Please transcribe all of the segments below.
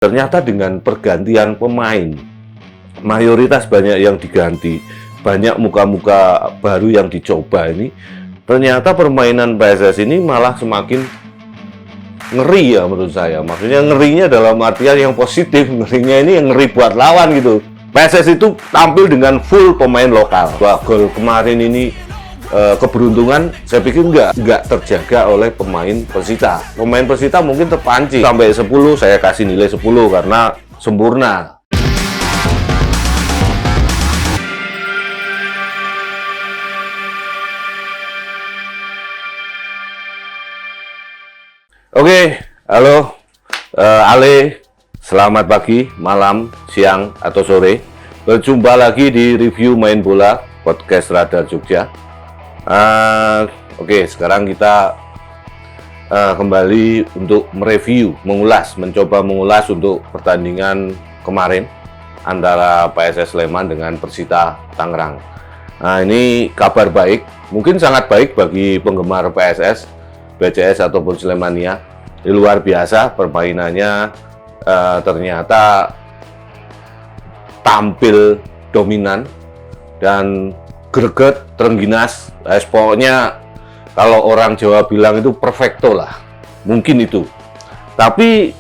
Ternyata dengan pergantian pemain, mayoritas banyak yang diganti, banyak muka-muka baru yang dicoba ini, ternyata permainan PSS ini malah semakin ngeri ya menurut saya. Maksudnya ngerinya dalam artian yang positif, ngerinya ini yang ngeri buat lawan gitu. PSS itu tampil dengan full pemain lokal. Wah, gol kemarin ini keberuntungan saya pikir nggak terjaga oleh pemain Persita. Pemain Persita mungkin terpancing sampai 10, saya kasih nilai 10 karena sempurna. Oke, halo Ale, selamat pagi, malam, siang, atau sore. Berjumpa lagi di review main bola podcast Radar Jogja. Oke, sekarang kita kembali untuk mereview, mencoba mengulas untuk pertandingan kemarin antara PSS Sleman dengan Persita Tangerang. Nah, ini kabar baik, mungkin sangat baik bagi penggemar PSS, BCS ataupun Slemania. Ini luar biasa permainannya, ternyata tampil dominan dan greget, terengginas. Pokoknya kalau orang Jawa bilang itu perfecto lah, mungkin itu. Tapi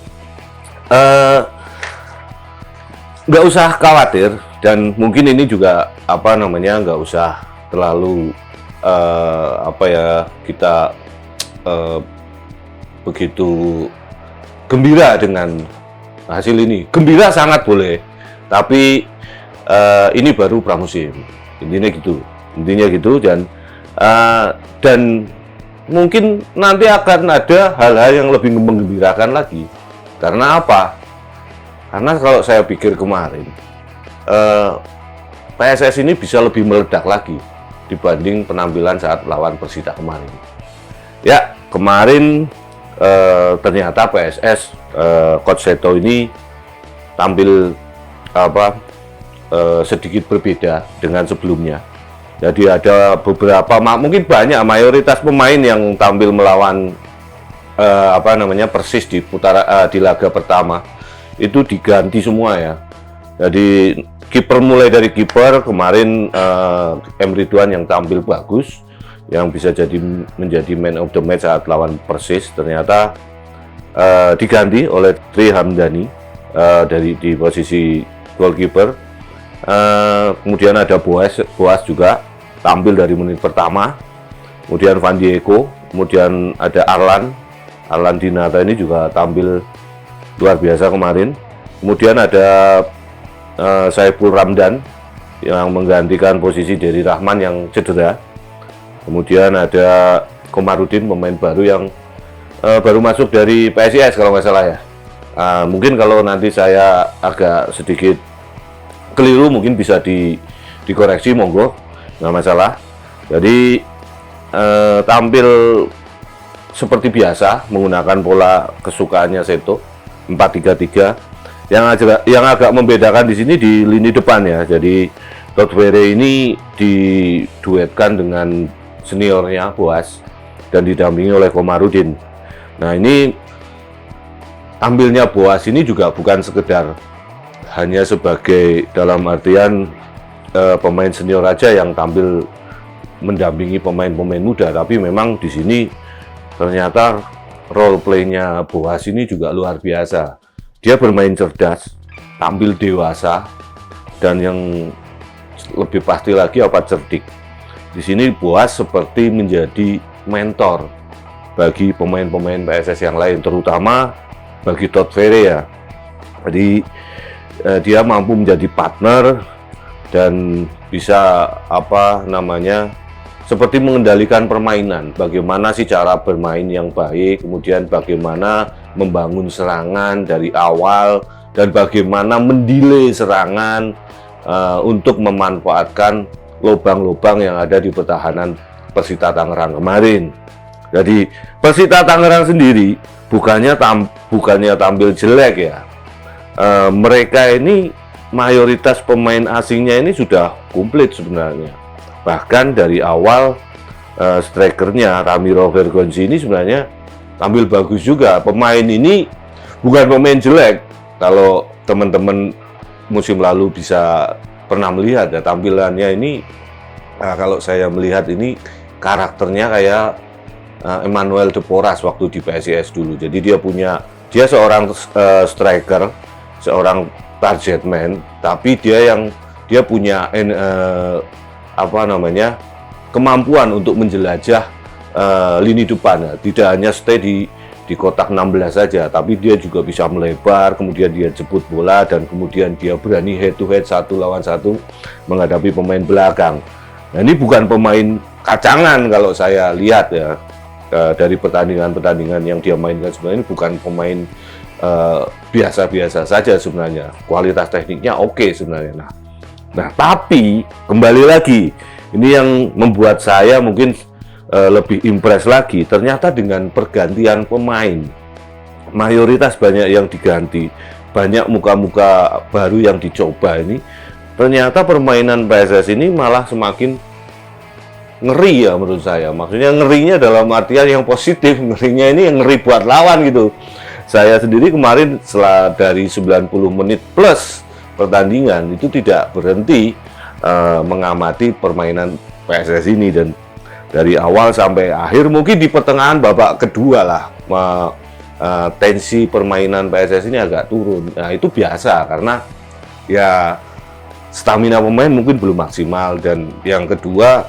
nggak usah khawatir, dan mungkin ini juga nggak usah terlalu kita begitu gembira dengan hasil ini. Gembira sangat boleh, tapi ini baru pramusim. Intinya gitu, dan mungkin nanti akan ada hal-hal yang lebih menggembirakan lagi. Karena apa? Karena kalau saya pikir kemarin PSS ini bisa lebih meledak lagi dibanding penampilan saat lawan Persita kemarin. Ya, kemarin ternyata PSS Coach Seto ini tampil sedikit berbeda dengan sebelumnya. Jadi ada beberapa, mungkin banyak, mayoritas pemain yang tampil melawan Persis di laga pertama itu diganti semua ya. Jadi mulai dari kiper kemarin M. Ridwan yang tampil bagus, yang bisa menjadi man of the match saat lawan Persis, ternyata diganti oleh Tri Hamdani di posisi goalkeeper. Kemudian ada Boas juga tampil dari menit pertama. Kemudian Van Diego, kemudian ada Arlan Dinata ini juga tampil luar biasa kemarin. Kemudian ada Saiful Ramdan yang menggantikan posisi dari Rahman yang cedera. Kemudian ada Komarudin, pemain baru yang baru masuk dari PSIS kalau nggak salah ya. Mungkin kalau nanti saya agak sedikit keliru mungkin bisa dikoreksi, monggo, nggak masalah. Jadi tampil seperti biasa menggunakan pola kesukaannya Seto, 4-3-3. Yang agak membedakan di sini di lini depan ya. Jadi Todd Vere ini diduetkan dengan seniornya Boas dan didampingi oleh Komarudin. Nah, ini tampilnya Boas ini juga bukan sekedar hanya sebagai dalam artian pemain senior aja yang tampil mendampingi pemain-pemain muda, tapi memang di sini ternyata role play-nya Boas ini juga luar biasa. Dia bermain cerdas, tampil dewasa, dan yang lebih pasti lagi cerdik. Di sini Boas seperti menjadi mentor bagi pemain-pemain PSS yang lain, terutama bagi Todd Vere ya. Jadi dia mampu menjadi partner dan bisa seperti mengendalikan permainan. Bagaimana sih cara bermain yang baik, kemudian bagaimana membangun serangan dari awal, dan bagaimana mendelay serangan untuk memanfaatkan lubang-lubang yang ada di pertahanan Persita Tangerang kemarin. Jadi Persita Tangerang sendiri bukannya tampil jelek ya. Mereka ini mayoritas pemain asingnya ini sudah komplit sebenarnya. Bahkan dari awal strikernya Ramiro Vergonzi ini sebenarnya tampil bagus juga. Pemain ini bukan pemain jelek, kalau teman-teman musim lalu bisa pernah melihat ya tampilannya ini, kalau saya melihat ini karakternya kayak Emmanuel De Porras waktu di PSIS dulu. Jadi dia seorang striker, seorang target man, tapi dia punya kemampuan untuk menjelajah lini depan. Tidak hanya stay di kotak 16 saja, tapi dia juga bisa melebar, kemudian dia jemput bola, dan kemudian dia berani head to head 1 lawan 1 menghadapi pemain belakang. Nah, ini bukan pemain kacangan kalau saya lihat ya, dari pertandingan-pertandingan yang dia mainkan sebenarnya. Ini bukan pemain biasa-biasa saja sebenarnya, kualitas tekniknya oke sebenarnya. Nah, tapi kembali lagi, ini yang membuat saya mungkin lebih impress lagi. Ternyata dengan pergantian pemain, mayoritas banyak yang diganti, banyak muka-muka baru yang dicoba ini, ternyata permainan PSS ini malah semakin ngeri ya menurut saya. Maksudnya ngerinya dalam artian yang positif, ngerinya ini yang ngeri buat lawan gitu. Saya sendiri kemarin setelah dari 90 menit plus pertandingan itu tidak berhenti mengamati permainan PSS ini, dan dari awal sampai akhir, mungkin di pertengahan babak kedua lah tensi permainan PSS ini agak turun. Nah, itu biasa karena ya stamina pemain mungkin belum maksimal, dan yang kedua,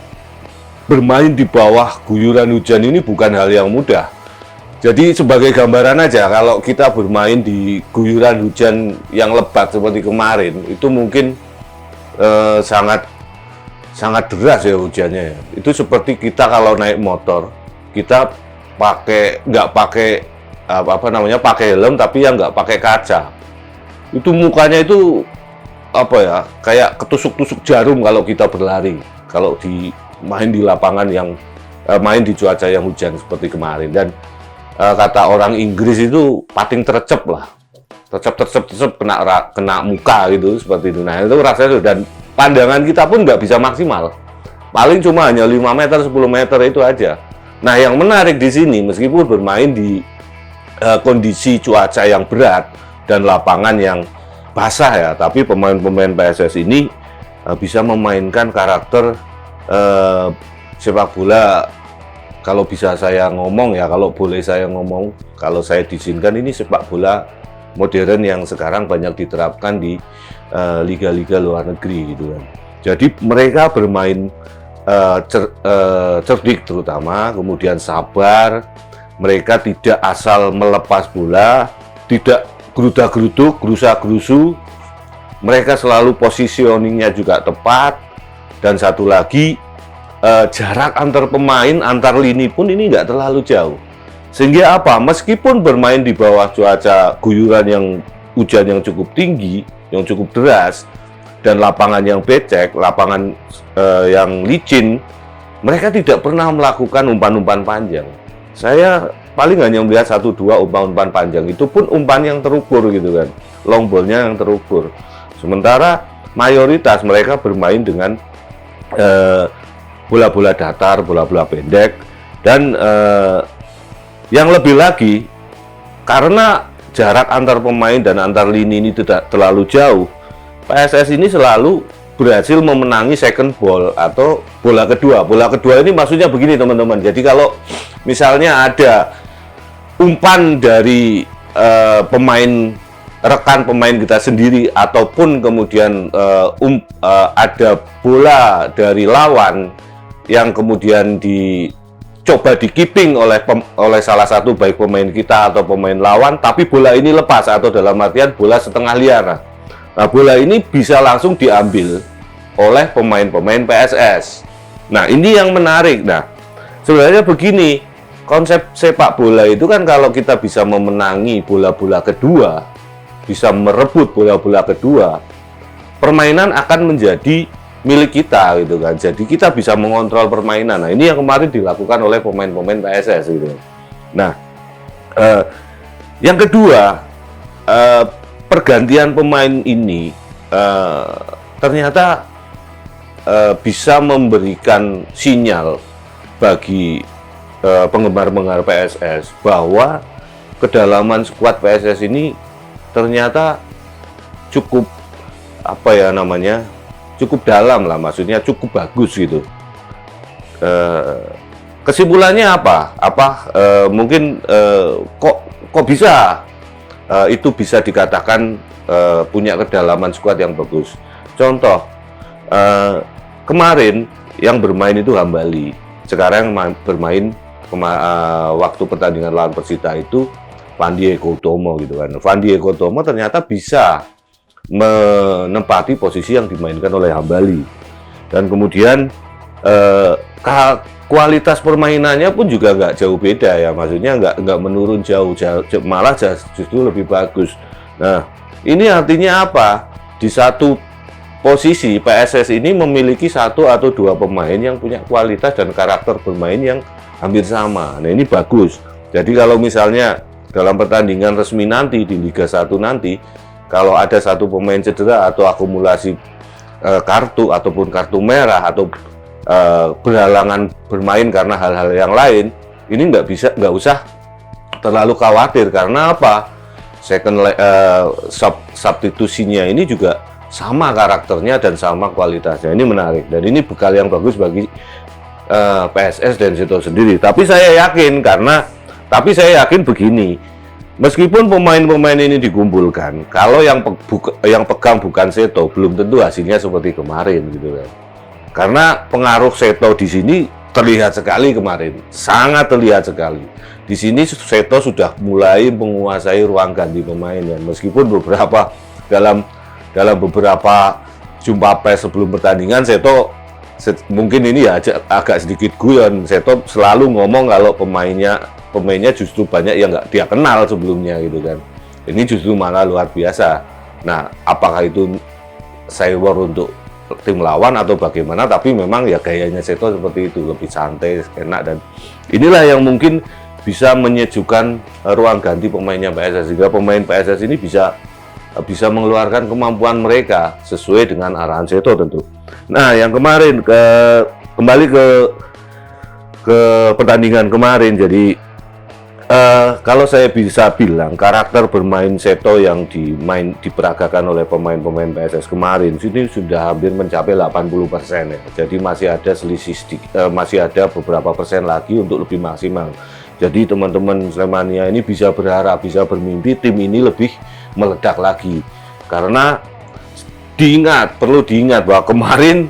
bermain di bawah guyuran hujan ini bukan hal yang mudah. Jadi sebagai gambaran aja, kalau kita bermain di guyuran hujan yang lebat seperti kemarin, itu mungkin sangat deras ya hujannya. Itu seperti kita kalau naik motor, kita nggak pakai pakai helm, tapi yang nggak pakai kaca. Itu mukanya itu kayak ketusuk-tusuk jarum kalau kita berlari. Kalau main di lapangan main di cuaca yang hujan seperti kemarin. Dan kata orang Inggris itu pating tercep lah, tercep kena muka gitu, seperti itu. Nah, itu rasanya, dan pandangan kita pun nggak bisa maksimal, paling cuma hanya 5 meter 10 meter itu aja. Nah, yang menarik di sini, meskipun bermain di kondisi cuaca yang berat dan lapangan yang basah ya, tapi pemain-pemain PSS ini bisa memainkan karakter sepak bola. Kalau bisa saya ngomong ya, kalau boleh saya ngomong, kalau saya diizinkan, ini sepak bola modern yang sekarang banyak diterapkan di liga-liga luar negeri gitu kan. Jadi mereka bermain cerdik terutama, kemudian sabar, mereka tidak asal melepas bola, tidak geruda-geruduk, gerusa-gerusu, mereka selalu positioningnya juga tepat, dan satu lagi, jarak antar pemain, antar lini pun ini nggak terlalu jauh. Sehingga meskipun bermain di bawah cuaca guyuran yang hujan yang cukup tinggi, yang cukup deras, dan lapangan yang becek, lapangan yang licin, mereka tidak pernah melakukan umpan-umpan panjang. Saya paling hanya melihat 1-2 umpan-umpan panjang, itu pun umpan yang terukur gitu kan, long ball-nya yang terukur. Sementara mayoritas mereka bermain dengan bola-bola datar, bola-bola pendek, dan yang lebih lagi, karena jarak antar pemain dan antar lini ini tidak terlalu jauh, PSS ini selalu berhasil memenangi second ball atau bola kedua. Bola kedua ini maksudnya begini teman-teman, jadi kalau misalnya ada umpan dari rekan pemain kita sendiri, ataupun kemudian ada bola dari lawan yang kemudian dicoba di keeping oleh salah satu baik pemain kita atau pemain lawan, tapi bola ini lepas, atau dalam artian bola setengah liar. Nah, bola ini bisa langsung diambil oleh pemain-pemain PSS. Nah, ini yang menarik. Nah, sebenarnya begini, konsep sepak bola itu kan, kalau kita bisa memenangi bola-bola kedua, bisa merebut bola-bola kedua, permainan akan menjadi milik kita gitu kan. Jadi kita bisa mengontrol permainan. Nah, ini yang kemarin dilakukan oleh pemain-pemain PSS gitu. Nah, yang kedua, pergantian pemain ini ternyata bisa memberikan sinyal bagi penggemar-penggemar PSS bahwa kedalaman skuad PSS ini ternyata cukup apa ya namanya, cukup dalam lah, maksudnya cukup bagus gitu. Kesimpulannya apa? Mungkin kok bisa itu bisa dikatakan punya kedalaman skuad yang bagus. Contoh, kemarin yang bermain itu Hambali, sekarang bermain waktu pertandingan lawan Persita itu Fandi Eko Utomo gitu kan. Fandi Eko Utomo ternyata bisa menempati posisi yang dimainkan oleh Hambali, dan kemudian kualitas permainannya pun juga nggak jauh beda ya, maksudnya nggak menurun jauh, malah justru lebih bagus. Nah, ini artinya apa? Di satu posisi PSS ini memiliki 1 atau 2 pemain yang punya kualitas dan karakter bermain yang hampir sama. Nah, ini bagus. Jadi kalau misalnya dalam pertandingan resmi nanti di Liga 1 nanti, kalau ada satu pemain cedera atau akumulasi kartu ataupun kartu merah atau berhalangan bermain karena hal-hal yang lain, ini nggak usah terlalu khawatir. Karena apa? Substitusinya ini juga sama karakternya dan sama kualitasnya. Ini menarik, dan ini bekal yang bagus bagi PSS dan Seto sendiri. Tapi saya yakin begini, meskipun pemain-pemain ini dikumpulkan, kalau yang pegang bukan Seto, belum tentu hasilnya seperti kemarin gitu kan. Karena pengaruh Seto di sini terlihat sekali kemarin, sangat terlihat sekali. Di sini Seto sudah mulai menguasai ruang ganti pemain ya. Meskipun dalam beberapa jumpa pers sebelum pertandingan, Seto mungkin ini ya agak sedikit guyon. Seto selalu ngomong kalau pemainnya justru banyak yang nggak dia kenal sebelumnya gitu kan. Ini justru malah luar biasa. Nah, apakah itu cyber untuk tim lawan atau bagaimana, tapi memang ya gayanya Seto seperti itu, lebih santai, enak, dan inilah yang mungkin bisa menyejukkan ruang ganti pemainnya PSS, sehingga pemain PSS ini bisa mengeluarkan kemampuan mereka sesuai dengan arahan Seto tentu. Nah, yang kemarin kembali ke pertandingan kemarin, jadi kalau saya bisa bilang karakter bermain Seto yang diperagakan oleh pemain-pemain PSS kemarin ini sudah hampir mencapai 80% ya. Jadi masih ada masih ada beberapa persen lagi untuk lebih maksimal. Jadi teman-teman Slemania ini bisa berharap, bisa bermimpi tim ini lebih meledak lagi. Karena perlu diingat bahwa kemarin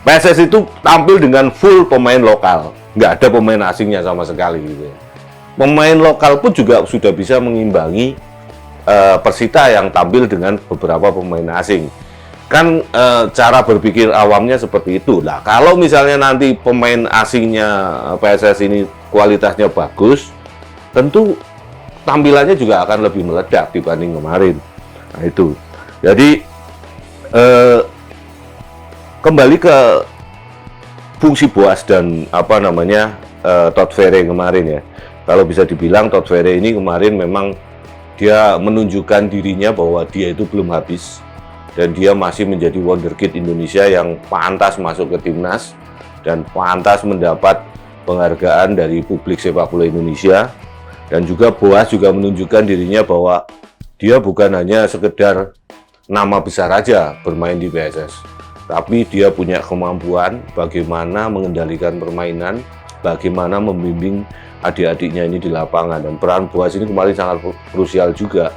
PSS itu tampil dengan full pemain lokal, nggak ada pemain asingnya sama sekali gitu ya. Pemain lokal pun juga sudah bisa mengimbangi Persita yang tampil dengan beberapa pemain asing. Kan cara berpikir awamnya seperti itu. Nah, kalau misalnya nanti pemain asingnya PSS ini kualitasnya bagus, tentu tampilannya juga akan lebih meledak dibanding kemarin. Nah, itu. Jadi kembali ke fungsi Boas dan Todd Ferry kemarin ya. Kalau bisa dibilang Todd Ferry ini kemarin memang dia menunjukkan dirinya bahwa dia itu belum habis dan dia masih menjadi wonderkid Indonesia yang pantas masuk ke timnas dan pantas mendapat penghargaan dari publik sepak bola Indonesia. Dan juga Boas juga menunjukkan dirinya bahwa dia bukan hanya sekedar nama besar aja bermain di PSS, tapi dia punya kemampuan bagaimana mengendalikan permainan, bagaimana membimbing adik-adiknya ini di lapangan. Dan peran Boas ini kemarin sangat krusial juga.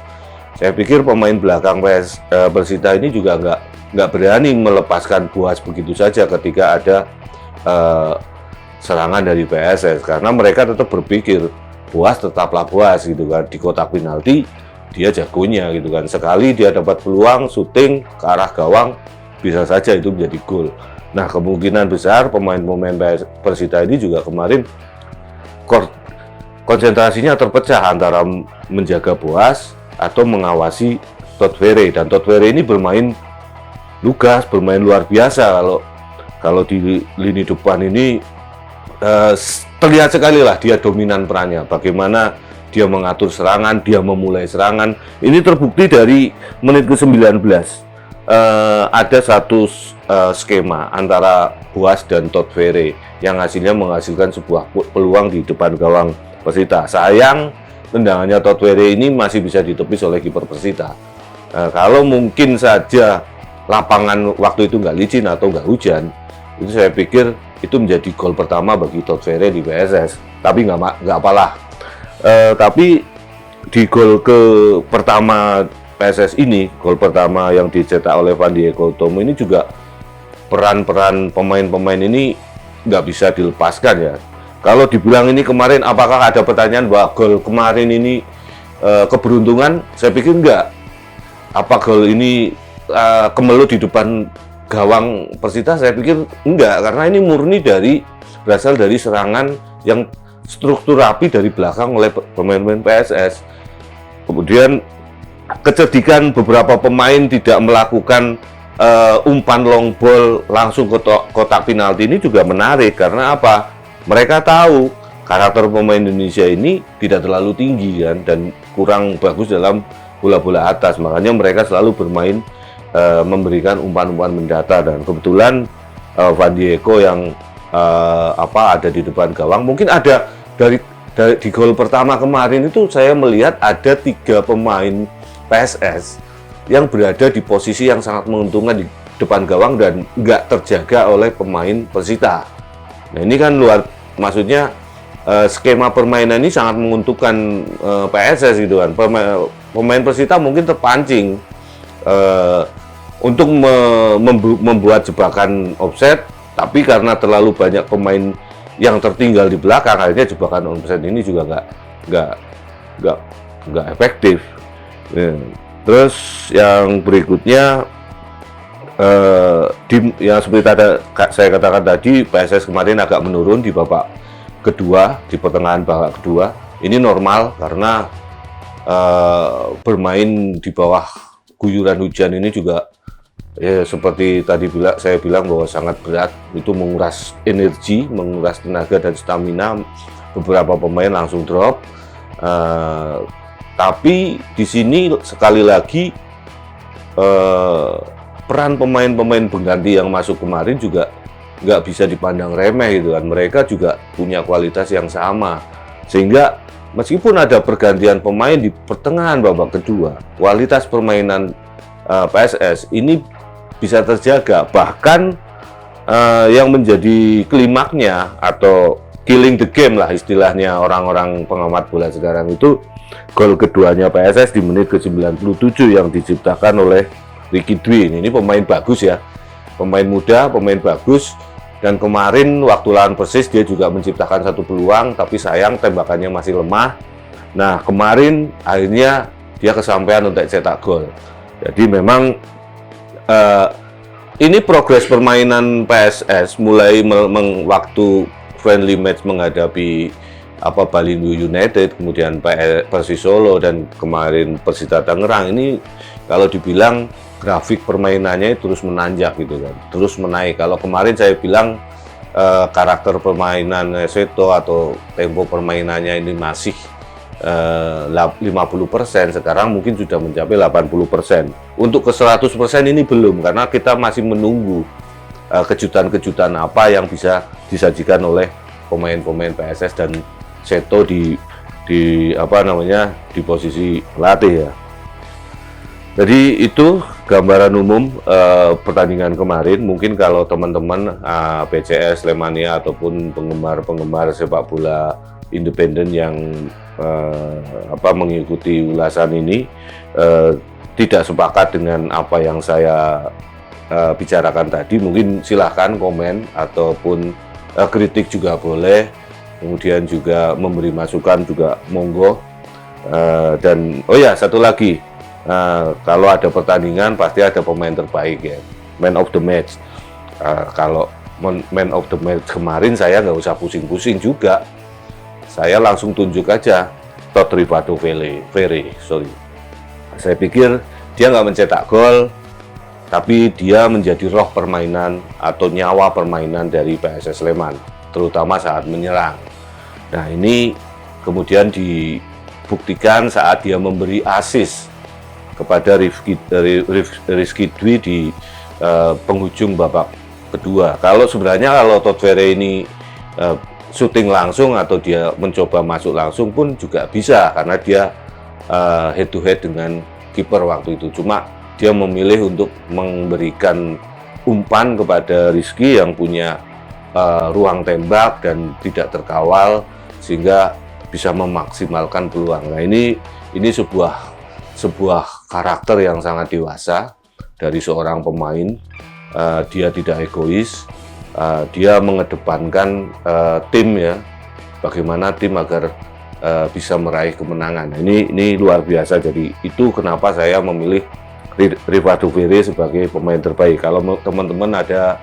Saya pikir pemain belakang Persita ini juga nggak berani melepaskan Boas begitu saja ketika ada serangan dari PSS, karena mereka tetap berpikir Boas tetaplah Boas gitu kan. Di kotak penalti dia jagonya gitu kan. Sekali dia dapat peluang syuting ke arah gawang, bisa saja itu menjadi gol. Nah, kemungkinan besar pemain-pemain Persita ini juga kemarin konsentrasinya terpecah antara menjaga Boas atau mengawasi Todd Ferry. Dan Todd Ferry ini bermain lugas, bermain luar biasa. Kalau di lini depan ini terlihat sekali lah dia dominan perannya. Bagaimana dia mengatur serangan, dia memulai serangan. Ini terbukti dari menit ke-19. Ada satu skema antara Boas dan Todd Ferry yang hasilnya menghasilkan sebuah peluang di depan gawang Persita. Sayang tendangannya Todd Ferry ini masih bisa ditepis oleh kiper Persita. Kalau mungkin saja lapangan waktu itu nggak licin atau nggak hujan, itu saya pikir itu menjadi gol pertama bagi Todd Ferry di PSS. Tapi nggak apalah. Tapi di gol ke pertama PSS ini, gol pertama yang dicetak oleh Van Diego Tomo ini juga peran-peran pemain-pemain ini nggak bisa dilepaskan ya. Kalau dibilang ini kemarin, apakah ada pertanyaan bahwa gol kemarin ini keberuntungan? Saya pikir enggak. Apa gol ini kemelut di depan gawang Persita? Saya pikir enggak, karena ini murni berasal dari serangan yang struktur rapi dari belakang oleh pemain-pemain PSS. Kemudian kecerdikan beberapa pemain tidak melakukan umpan long ball langsung ke kotak penalti ini juga menarik, karena apa? Mereka tahu karakter pemain Indonesia ini tidak terlalu tinggi kan, dan kurang bagus dalam bola-bola atas, makanya mereka selalu bermain memberikan umpan-umpan mendata, dan kebetulan Van Diego yang ada di depan gawang. Mungkin ada di gol pertama kemarin itu saya melihat ada 3 pemain PSS yang berada di posisi yang sangat menguntungkan di depan gawang dan nggak terjaga oleh pemain Persita. Nah ini kan maksudnya skema permainan ini sangat menguntungkan PSS gitu kan. Pemain Persita mungkin terpancing untuk membuat jebakan offset, tapi karena terlalu banyak pemain yang tertinggal di belakang, akhirnya jebakan offset ini juga nggak efektif. Terus yang berikutnya, yang seperti saya katakan tadi, PSS kemarin agak menurun di babak kedua, di pertengahan babak kedua. Ini normal karena bermain di bawah guyuran hujan ini juga seperti tadi saya bilang bahwa sangat berat, itu menguras energi, menguras tenaga dan stamina. Beberapa pemain langsung drop. Tapi di sini sekali lagi peran pemain-pemain pengganti yang masuk kemarin juga nggak bisa dipandang remeh gitu kan. Mereka juga punya kualitas yang sama, sehingga meskipun ada pergantian pemain di pertengahan babak kedua, kualitas permainan PSS ini bisa terjaga. Bahkan yang menjadi klimaknya atau killing the game lah istilahnya orang-orang pengamat bola sekarang itu gol keduanya PSS di menit ke-97 yang diciptakan oleh Ricky Dwi. Ini pemain bagus ya, pemain muda, pemain bagus, dan kemarin waktu lawan Persis dia juga menciptakan satu peluang, tapi sayang tembakannya masih lemah. Nah kemarin akhirnya dia kesampaian untuk cetak gol. Jadi memang ini progres permainan PSS mulai waktu friendly match menghadapi Balindo United, kemudian Persis Solo, dan kemarin Persita Tangerang. Ini kalau dibilang grafik permainannya terus menanjak gitu kan, terus menaik. Kalau kemarin saya bilang karakter permainan Seto atau tempo permainannya ini masih 50%, sekarang mungkin sudah mencapai 80%. Untuk ke 100% ini belum, karena kita masih menunggu kejutan-kejutan apa yang bisa disajikan oleh pemain-pemain PSS dan Seto di posisi pelatih ya. Jadi itu gambaran umum pertandingan kemarin. Mungkin kalau teman-teman PCS Lemania ataupun penggemar sepak bola independen yang mengikuti ulasan ini tidak sepakat dengan apa yang saya bicarakan tadi, mungkin silahkan komen ataupun kritik juga boleh, kemudian juga memberi masukan juga monggo. Dan satu lagi, kalau ada pertandingan pasti ada pemain terbaik ya, man of the match. Kalau man of the match kemarin saya nggak usah pusing-pusing juga, saya langsung tunjuk aja Todd Ferry. Saya pikir dia nggak mencetak gol, tapi dia menjadi roh permainan atau nyawa permainan dari PSS Sleman, terutama saat menyerang. Nah ini kemudian dibuktikan saat dia memberi assist kepada Rizky Dwi di penghujung babak kedua. Kalau Todd Ferry ini syuting langsung atau dia mencoba masuk langsung pun juga bisa, karena dia head to head dengan kiper waktu itu. Cuma dia memilih untuk memberikan umpan kepada Rizky yang punya ruang tembak dan tidak terkawal sehingga bisa memaksimalkan peluang. Nah, ini sebuah karakter yang sangat dewasa dari seorang pemain. Dia tidak egois, dia mengedepankan tim ya, bagaimana tim agar bisa meraih kemenangan. Nah, ini luar biasa. Jadi itu kenapa saya memilih Rivaldo Ferry sebagai pemain terbaik. Kalau teman-teman ada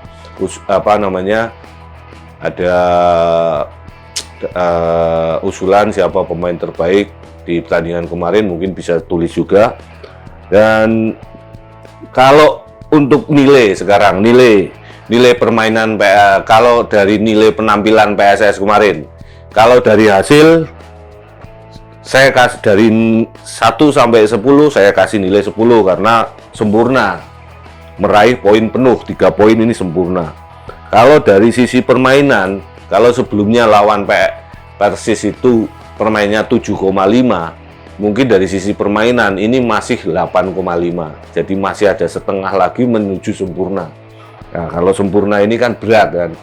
usulan siapa pemain terbaik di pertandingan kemarin, mungkin bisa tulis juga. Dan kalau untuk nilai sekarang, nilai permainan kalau dari nilai penampilan PSS kemarin, kalau dari hasil saya kasih dari 1 sampai 10 saya kasih nilai 10 karena sempurna, meraih poin penuh, 3 poin ini sempurna. Kalau dari sisi permainan, kalau sebelumnya lawan Persis itu permainnya 7,5, mungkin dari sisi permainan ini masih 8,5. Jadi masih ada setengah lagi menuju sempurna. Nah, kalau sempurna ini kan berat kan.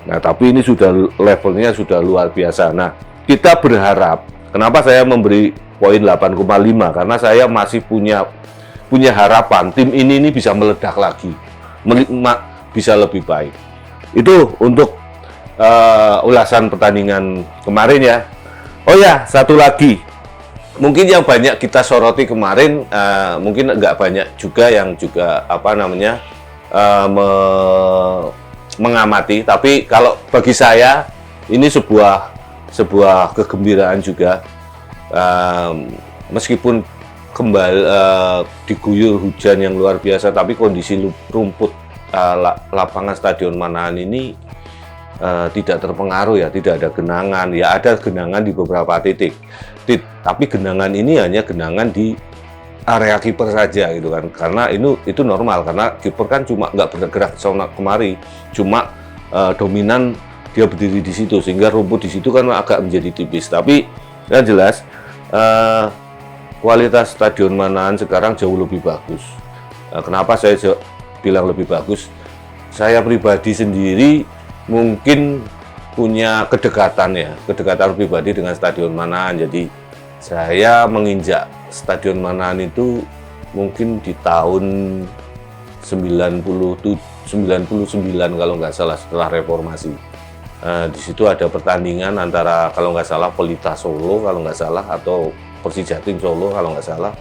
Nah, tapi ini sudah levelnya sudah luar biasa. Nah, kita berharap, kenapa saya memberi poin 8,5? Karena saya masih punya harapan tim ini bisa meledak lagi, bisa lebih baik. Itu untuk ulasan pertandingan kemarin ya. Oh ya, satu lagi. Mungkin yang banyak kita soroti kemarin, mungkin nggak banyak juga yang juga mengamati. Tapi kalau bagi saya ini sebuah kegembiraan juga. Meskipun kembali diguyur hujan yang luar biasa, tapi kondisi rumput lapangan Stadion Manahan ini tidak terpengaruh ya, tidak ada genangan. Ya ada genangan di beberapa titik, tapi genangan ini hanya genangan di area kiper saja gitu kan, karena itu normal karena kiper kan cuma nggak bergerak sana kemari, cuma dominan dia berdiri di situ sehingga rumput di situ kan agak menjadi tipis. Tapi yang jelas kualitas Stadion Manahan sekarang jauh lebih bagus. Kenapa saya bilang lebih bagus? Saya pribadi sendiri mungkin punya kedekatan pribadi dengan Stadion Manahan. Jadi saya menginjak Stadion Manahan itu mungkin di tahun 99 kalau nggak salah, setelah reformasi. Di situ ada pertandingan antara kalau nggak salah Pelita Solo kalau nggak salah, atau Persijatim Solo kalau nggak salah.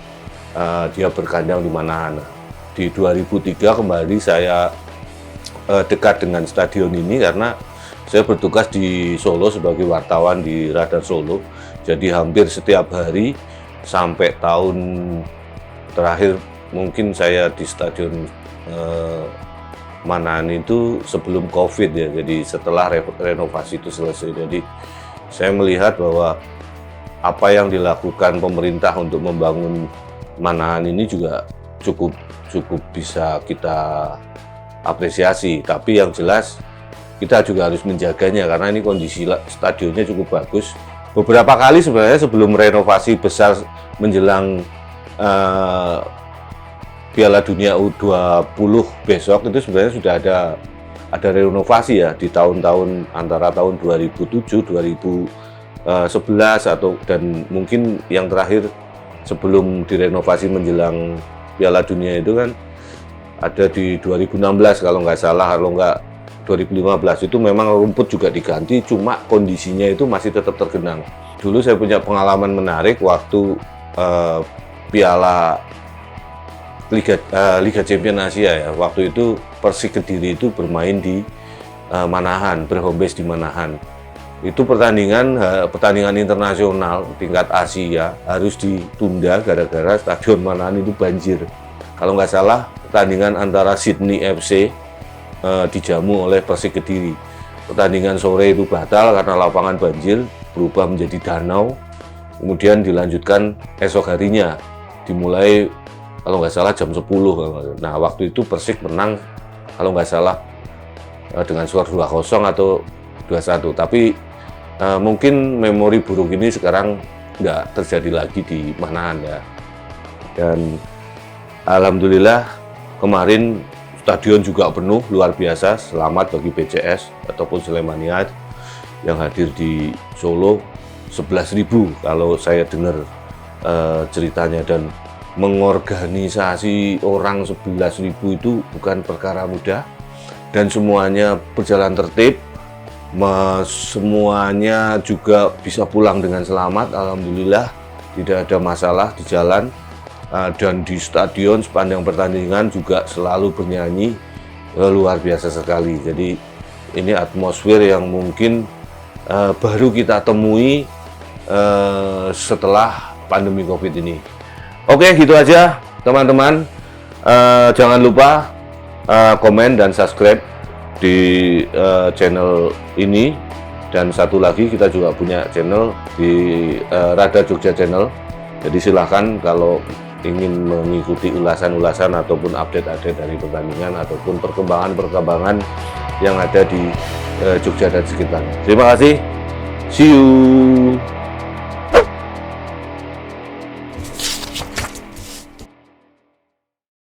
Dia berkandang di Manahan. Di 2003 kembali saya dekat dengan stadion ini karena saya bertugas di Solo sebagai wartawan di Radar Solo. Jadi hampir setiap hari sampai tahun terakhir mungkin saya di Stadion Manahan itu sebelum COVID ya. Jadi setelah renovasi itu selesai. Jadi saya melihat bahwa apa yang dilakukan pemerintah untuk membangun Manahan ini juga cukup bisa kita apresiasi. Tapi yang jelas kita juga harus menjaganya karena ini kondisi stadionnya cukup bagus. Beberapa kali sebenarnya sebelum renovasi besar menjelang Piala Dunia U20 besok itu sebenarnya sudah ada renovasi ya di tahun-tahun antara tahun 2007, 2011 dan mungkin yang terakhir sebelum direnovasi menjelang Piala Dunia itu kan ada di 2016 kalau nggak salah, kalau nggak 2015 itu memang rumput juga diganti, cuma kondisinya itu masih tetap tergenang. Dulu saya punya pengalaman menarik waktu Piala Liga Champions Asia ya. Waktu itu Persik Kediri itu bermain di Manahan, berhome base di Manahan. Itu pertandingan internasional tingkat Asia harus ditunda gara-gara Stadion Manahan itu banjir. Kalau nggak salah pertandingan antara Sydney FC dijamu oleh Persik Kediri. Pertandingan sore itu batal karena lapangan banjir, berubah menjadi danau. Kemudian dilanjutkan esok harinya, dimulai kalau nggak salah jam 10. Nah, waktu itu Persik menang kalau nggak salah dengan skor 2-0 atau 2-1. Tapi mungkin memori buruk ini sekarang nggak terjadi lagi di Manahan ya. Dan Alhamdulillah kemarin stadion juga penuh, luar biasa. Selamat bagi PCS ataupun Slemaniyat yang hadir di Solo. 11.000 kalau saya dengar ceritanya, dan mengorganisasi orang 11.000 itu bukan perkara mudah, dan semuanya berjalan tertib, semuanya juga bisa pulang dengan selamat. Alhamdulillah tidak ada masalah di jalan. Dan di stadion sepanjang pertandingan juga selalu bernyanyi, luar biasa sekali. Jadi ini atmosfer yang mungkin baru kita temui setelah pandemi COVID ini. Oke, gitu aja teman-teman. Jangan lupa komen dan subscribe di channel ini. Dan satu lagi, kita juga punya channel di Rada Jogja Channel. Jadi silahkan kalau ingin mengikuti ulasan-ulasan ataupun update-update dari pertandingan ataupun perkembangan-perkembangan yang ada di Jogja dan sekitarnya. Terima kasih. See you.